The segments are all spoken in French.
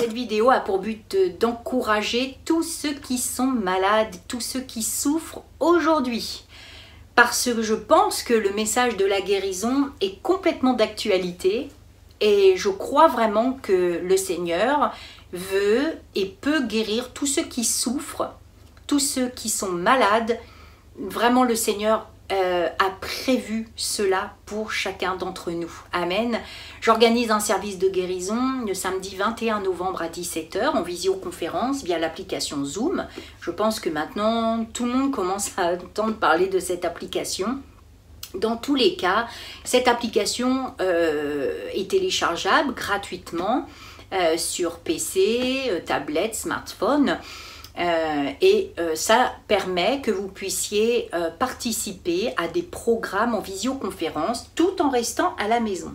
Cette vidéo a pour but d'encourager tous ceux qui sont malades, tous ceux qui souffrent aujourd'hui. Parce que je pense que le message de la guérison est complètement d'actualité et je crois vraiment que le Seigneur veut et peut guérir tous ceux qui souffrent, tous ceux qui sont malades. Vraiment, le Seigneur a prévu cela pour chacun d'entre nous. Amen. J'organise un service de guérison le samedi 21 novembre à 17 h en visioconférence via l'application Zoom. Je pense que maintenant, tout le monde commence à entendre parler de cette application. Dans tous les cas, cette application est téléchargeable gratuitement sur PC, tablette, smartphone. Ça permet que vous puissiez participer à des programmes en visioconférence tout en restant à la maison.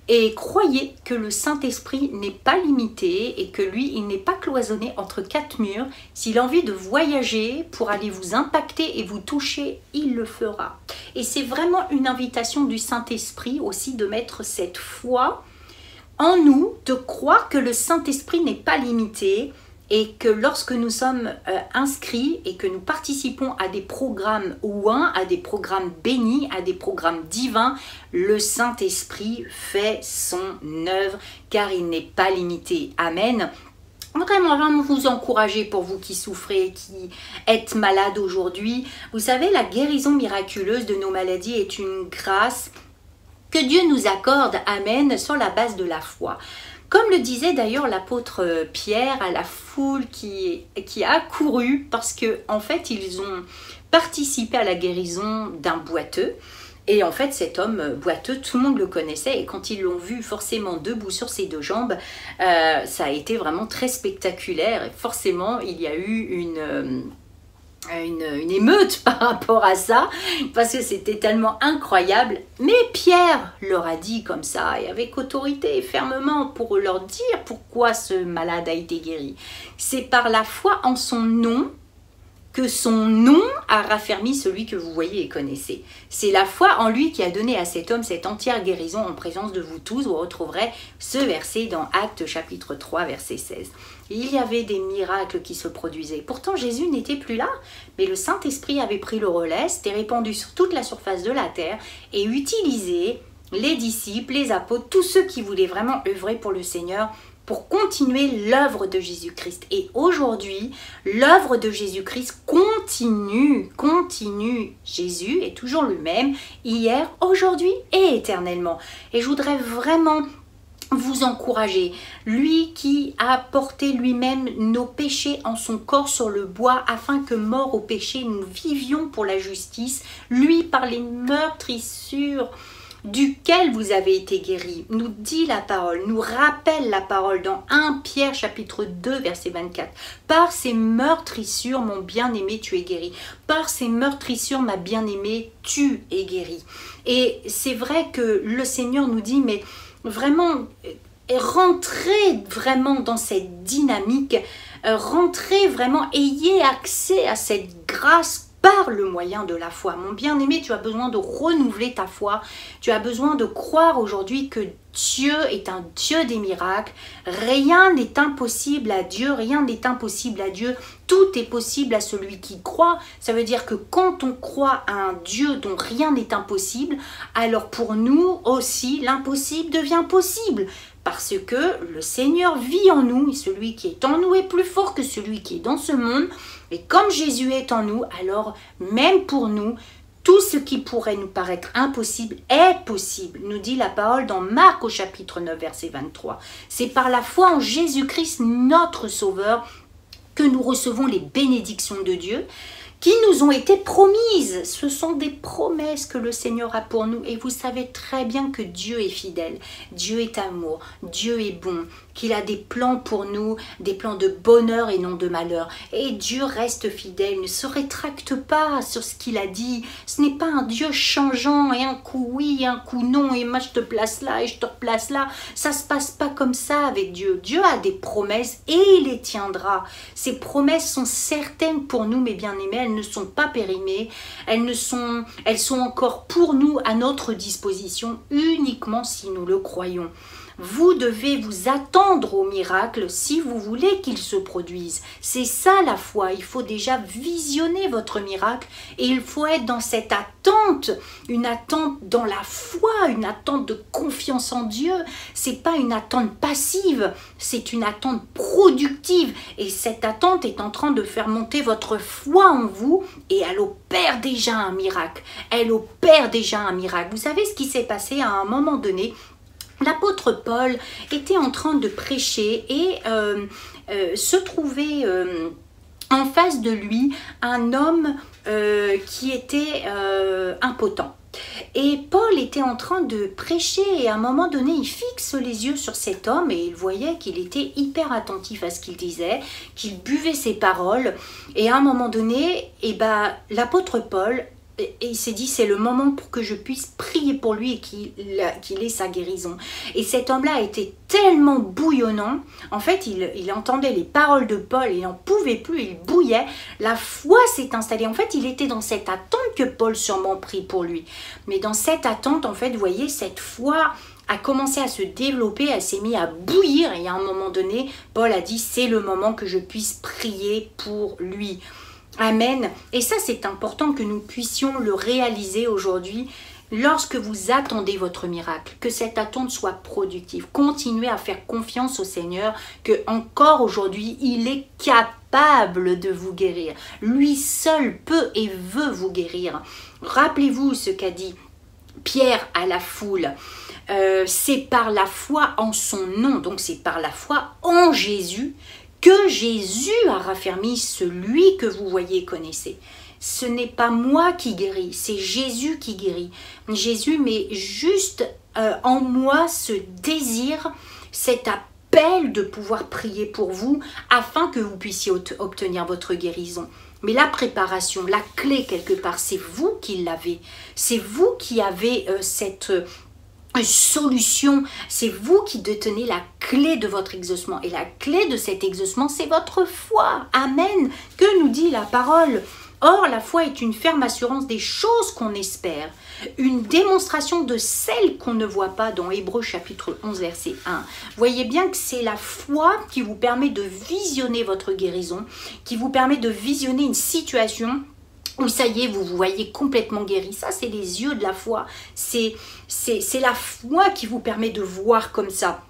Et croyez que le Saint-Esprit n'est pas limité et que lui, il n'est pas cloisonné entre quatre murs. S'il a envie de voyager pour aller vous impacter et vous toucher, il le fera. Et c'est vraiment une invitation du Saint-Esprit aussi de mettre cette foi en nous, de croire que le Saint-Esprit n'est pas limité et que lorsque nous sommes inscrits et que nous participons à des programmes à des programmes bénis, à des programmes divins, le Saint-Esprit fait son œuvre car il n'est pas limité. Amen. Vraiment vous encourager pour vous qui souffrez, qui êtes malades aujourd'hui. Vous savez, la guérison miraculeuse de nos maladies est une grâce que Dieu nous accorde, amen, sur la base de la foi. Comme le disait d'ailleurs l'apôtre Pierre à la foule qui a accouru parce qu'en fait ils ont participé à la guérison d'un boiteux. Et en fait cet homme boiteux, tout le monde le connaissait et quand ils l'ont vu forcément debout sur ses deux jambes, ça a été vraiment très spectaculaire et forcément il y a eu une émeute par rapport à ça parce que c'était tellement incroyable. Mais Pierre leur a dit comme ça et avec autorité et fermement pour leur dire pourquoi ce malade a été guéri. C'est par la foi en son nom que son nom a raffermi celui que vous voyez et connaissez. C'est la foi en lui qui a donné à cet homme cette entière guérison en présence de vous tous. Vous retrouverez ce verset dans Actes chapitre 3 verset 16. Il y avait des miracles qui se produisaient. Pourtant Jésus n'était plus là, mais le Saint-Esprit avait pris le relais, s'était répandu sur toute la surface de la terre et utilisé les disciples, les apôtres, tous ceux qui voulaient vraiment œuvrer pour le Seigneur pour continuer l'œuvre de Jésus-Christ. Et aujourd'hui, l'œuvre de Jésus-Christ continue. Jésus est toujours le même, hier, aujourd'hui et éternellement. Et je voudrais vraiment vous encourager. Lui qui a porté lui-même nos péchés en son corps sur le bois, afin que mort au péché, nous vivions pour la justice. Lui, par les meurtrissures duquel vous avez été guéris, nous dit la parole, nous rappelle la parole dans 1 Pierre chapitre 2 verset 24. Par ces meurtrissures, mon bien-aimé, tu es guéri. Par ces meurtrissures, ma bien-aimée, tu es guéri. Et c'est vrai que le Seigneur nous dit, mais vraiment, rentrez vraiment dans cette dynamique, rentrez vraiment, ayez accès à cette grâce par le moyen de la foi. Mon bien-aimé, tu as besoin de renouveler ta foi. Tu as besoin de croire aujourd'hui que Dieu est un Dieu des miracles. Rien n'est impossible à Dieu. Rien n'est impossible à Dieu. Tout est possible à celui qui croit. Ça veut dire que quand on croit à un Dieu dont rien n'est impossible, alors pour nous aussi, l'impossible devient possible. Parce que le Seigneur vit en nous et celui qui est en nous est plus fort que celui qui est dans ce monde. Et comme Jésus est en nous, alors même pour nous, tout ce qui pourrait nous paraître impossible est possible, nous dit la parole dans Marc au chapitre 9, verset 23. C'est par la foi en Jésus-Christ, notre Sauveur, que nous recevons les bénédictions de Dieu qui nous ont été promises. Ce sont des promesses que le Seigneur a pour nous. Et vous savez très bien que Dieu est fidèle. Dieu est amour. Dieu est bon. Qu'il a des plans pour nous, des plans de bonheur et non de malheur. Et Dieu reste fidèle, ne se rétracte pas sur ce qu'il a dit. Ce n'est pas un Dieu changeant et un coup oui, un coup non, et moi je te place là et je te replace là. Ça ne se passe pas comme ça avec Dieu. Dieu a des promesses et il les tiendra. Ces promesses sont certaines pour nous, mes bien-aimés. Elles ne sont pas périmées. Elles sont encore pour nous à notre disposition uniquement si nous le croyons. Vous devez vous attendre au miracle si vous voulez qu'il se produise. C'est ça la foi. Il faut déjà visionner votre miracle et il faut être dans cette attente, une attente dans la foi, une attente de confiance en Dieu. C'est pas une attente passive, c'est une attente productive. Et cette attente est en train de faire monter votre foi en vous et elle opère déjà un miracle. Elle opère déjà un miracle. Vous savez ce qui s'est passé à un moment donné? L'apôtre Paul était en train de prêcher et se trouvait en face de lui un homme qui était impotent. Et Paul était en train de prêcher et à un moment donné, il fixe les yeux sur cet homme et il voyait qu'il était hyper attentif à ce qu'il disait, qu'il buvait ses paroles. Et à un moment donné, l'apôtre Paul, il s'est dit, c'est le moment pour que je puisse prier pour lui et qu'il ait sa guérison. Et cet homme-là était tellement bouillonnant, en fait, il entendait les paroles de Paul, il n'en pouvait plus, il bouillait, la foi s'est installée. En fait, il était dans cette attente que Paul sûrement prie pour lui. Mais dans cette attente, en fait, vous voyez, cette foi a commencé à se développer, elle s'est mise à bouillir et à un moment donné, Paul a dit, c'est le moment que je puisse prier pour lui. Amen. Et ça, c'est important que nous puissions le réaliser aujourd'hui lorsque vous attendez votre miracle, que cette attente soit productive. Continuez à faire confiance au Seigneur, que encore aujourd'hui, il est capable de vous guérir. Lui seul peut et veut vous guérir. Rappelez-vous ce qu'a dit Pierre à la foule. C'est par la foi en son nom, donc c'est par la foi en Jésus, que Jésus a raffermi celui que vous voyez et connaissez. Ce n'est pas moi qui guéris, c'est Jésus qui guérit. Jésus met juste en moi ce désir, cet appel de pouvoir prier pour vous afin que vous puissiez obtenir votre guérison. Mais la préparation, la clé quelque part, c'est vous qui l'avez. C'est vous qui avez cette solution, c'est vous qui détenez la clé de votre exaucement et la clé de cet exaucement, c'est votre foi. Amen. Que nous dit la parole? Or, la foi est une ferme assurance des choses qu'on espère, une démonstration de celles qu'on ne voit pas dans Hébreux chapitre 11 verset 1. Voyez bien que c'est la foi qui vous permet de visionner votre guérison, qui vous permet de visionner une situation où ça y est, vous vous voyez complètement guéri. Ça, c'est les yeux de la foi. C'est la foi qui vous permet de voir comme ça.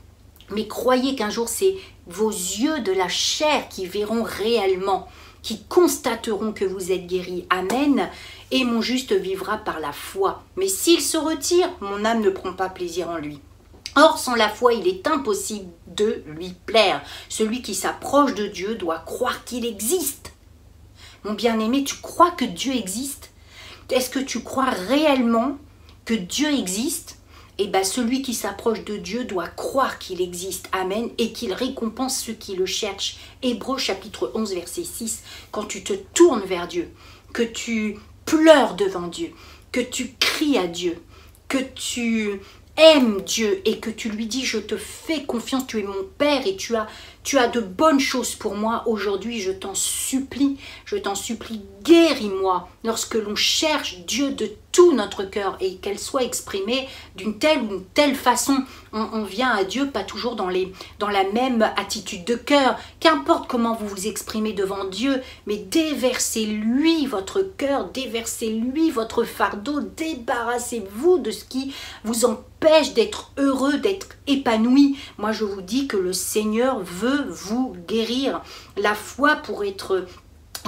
Mais croyez qu'un jour, c'est vos yeux de la chair qui verront réellement, qui constateront que vous êtes guéri. Amen. Et mon juste vivra par la foi. Mais s'il se retire, mon âme ne prend pas plaisir en lui. Or, sans la foi, il est impossible de lui plaire. Celui qui s'approche de Dieu doit croire qu'il existe. Mon bien-aimé, tu crois que Dieu existe? Est-ce que tu crois réellement que Dieu existe? Eh bien, celui qui s'approche de Dieu doit croire qu'il existe. Amen. Et qu'il récompense ceux qui le cherchent. Hébreux chapitre 11, verset 6. Quand tu te tournes vers Dieu, que tu pleures devant Dieu, que tu cries à Dieu, que tu aimes Dieu et que tu lui dis, je te fais confiance, tu es mon Père et tu as de bonnes choses pour moi. Aujourd'hui, je t'en supplie, guéris-moi. Lorsque l'on cherche Dieu de tout notre cœur et qu'elle soit exprimée d'une telle ou une telle façon, on vient à Dieu pas toujours dans la même attitude de cœur. Qu'importe comment vous vous exprimez devant Dieu, mais déversez-lui votre cœur, déversez-lui votre fardeau, débarrassez-vous de ce qui vous empêche d'être heureux, d'être épanoui. Moi, je vous dis que le Seigneur veut vous guérir. La foi pour être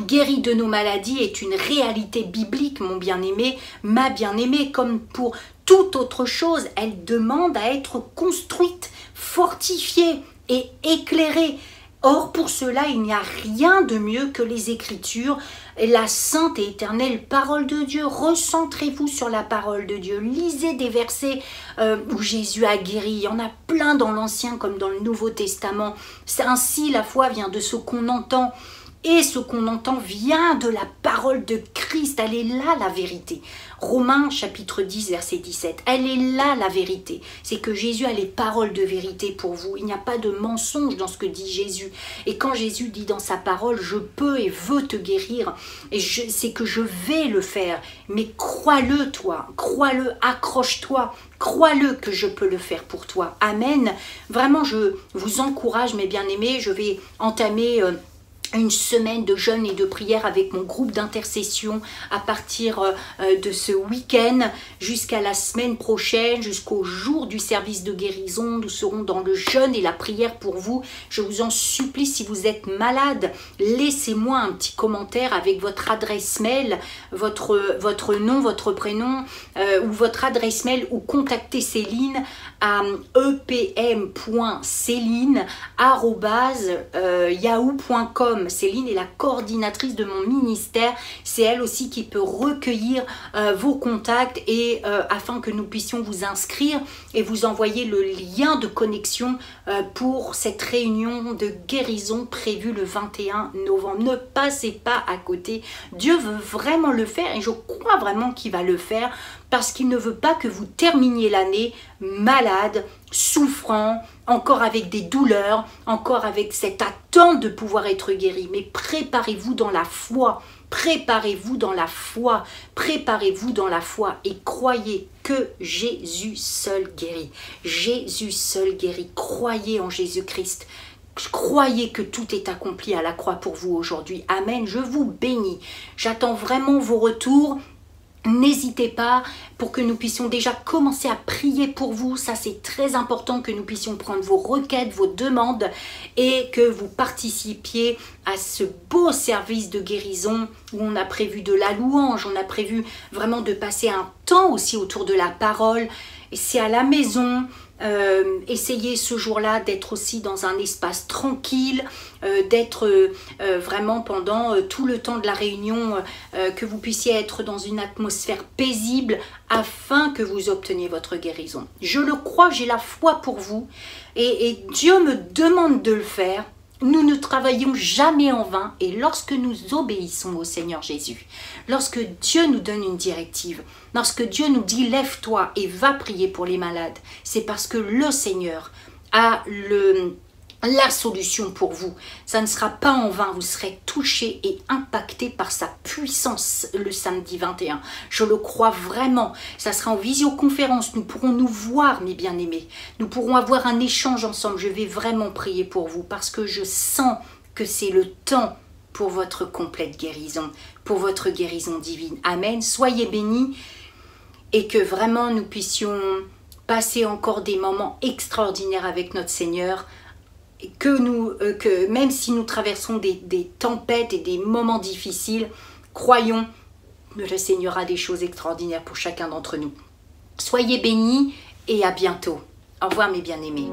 guéri de nos maladies est une réalité biblique, mon bien-aimé, ma bien-aimée, comme pour toute autre chose. Elle demande à être construite, fortifiée et éclairée. Or, pour cela, il n'y a rien de mieux que les Écritures, la sainte et éternelle parole de Dieu. Recentrez-vous sur la parole de Dieu. Lisez des versets où Jésus a guéri. Il y en a plein dans l'Ancien comme dans le Nouveau Testament. Ainsi, la foi vient de ce qu'on entend. Et ce qu'on entend vient de la parole de Christ. Elle est là la vérité. Romains chapitre 10 verset 17. Elle est là la vérité. C'est que Jésus a les paroles de vérité pour vous. Il n'y a pas de mensonge dans ce que dit Jésus. Et quand Jésus dit dans sa parole, je peux et veux te guérir, et c'est que je vais le faire. Mais crois-le toi, crois-le, accroche-toi. Crois-le que je peux le faire pour toi. Amen. Vraiment, je vous encourage, mes bien-aimés. Je vais entamer une semaine de jeûne et de prière avec mon groupe d'intercession à partir de ce week-end jusqu'à la semaine prochaine, jusqu'au jour du service de guérison. Nous serons dans le jeûne et la prière pour vous. Je vous en supplie, si vous êtes malade, laissez-moi un petit commentaire avec votre adresse mail, votre nom, votre prénom ou votre adresse mail, ou contactez Céline à epm.celine@yahoo.com. Céline est la coordinatrice de mon ministère. C'est elle aussi qui peut recueillir vos contacts et afin que nous puissions vous inscrire et vous envoyer le lien de connexion pour cette réunion de guérison prévue le 21 novembre. Ne passez pas à côté. Dieu veut vraiment le faire et je crois vraiment qu'il va le faire parce qu'il ne veut pas que vous terminiez l'année malade, souffrant, encore avec des douleurs, encore avec cette attente de pouvoir être guéri. Mais préparez-vous dans la foi, préparez-vous dans la foi, préparez-vous dans la foi et croyez que Jésus seul guérit. Jésus seul guérit. Croyez en Jésus-Christ. Croyez que tout est accompli à la croix pour vous aujourd'hui. Amen. Je vous bénis. J'attends vraiment vos retours. N'hésitez pas pour que nous puissions déjà commencer à prier pour vous. Ça, c'est très important que nous puissions prendre vos requêtes, vos demandes et que vous participiez à ce beau service de guérison où on a prévu de la louange, on a prévu vraiment de passer un temps aussi autour de la parole. Et c'est à la maison. Essayez ce jour-là d'être aussi dans un espace tranquille, d'être vraiment pendant tout le temps de la réunion, que vous puissiez être dans une atmosphère paisible afin que vous obteniez votre guérison. Je le crois, j'ai la foi pour vous et Dieu me demande de le faire. Nous ne travaillons jamais en vain et lorsque nous obéissons au Seigneur Jésus, lorsque Dieu nous donne une directive, lorsque Dieu nous dit « lève-toi et va prier pour les malades », c'est parce que le Seigneur a la solution pour vous. Ça ne sera pas en vain, vous serez touchés et impactés par sa puissance le samedi 21. Je le crois vraiment. Ça sera en visioconférence, nous pourrons nous voir, mes bien-aimés. Nous pourrons avoir un échange ensemble. Je vais vraiment prier pour vous parce que je sens que c'est le temps pour votre complète guérison, pour votre guérison divine. Amen. Soyez bénis et que vraiment nous puissions passer encore des moments extraordinaires avec notre Seigneur. Que même si nous traversons des tempêtes et des moments difficiles, croyons que le Seigneur a des choses extraordinaires pour chacun d'entre nous. Soyez bénis et à bientôt. Au revoir mes bien-aimés.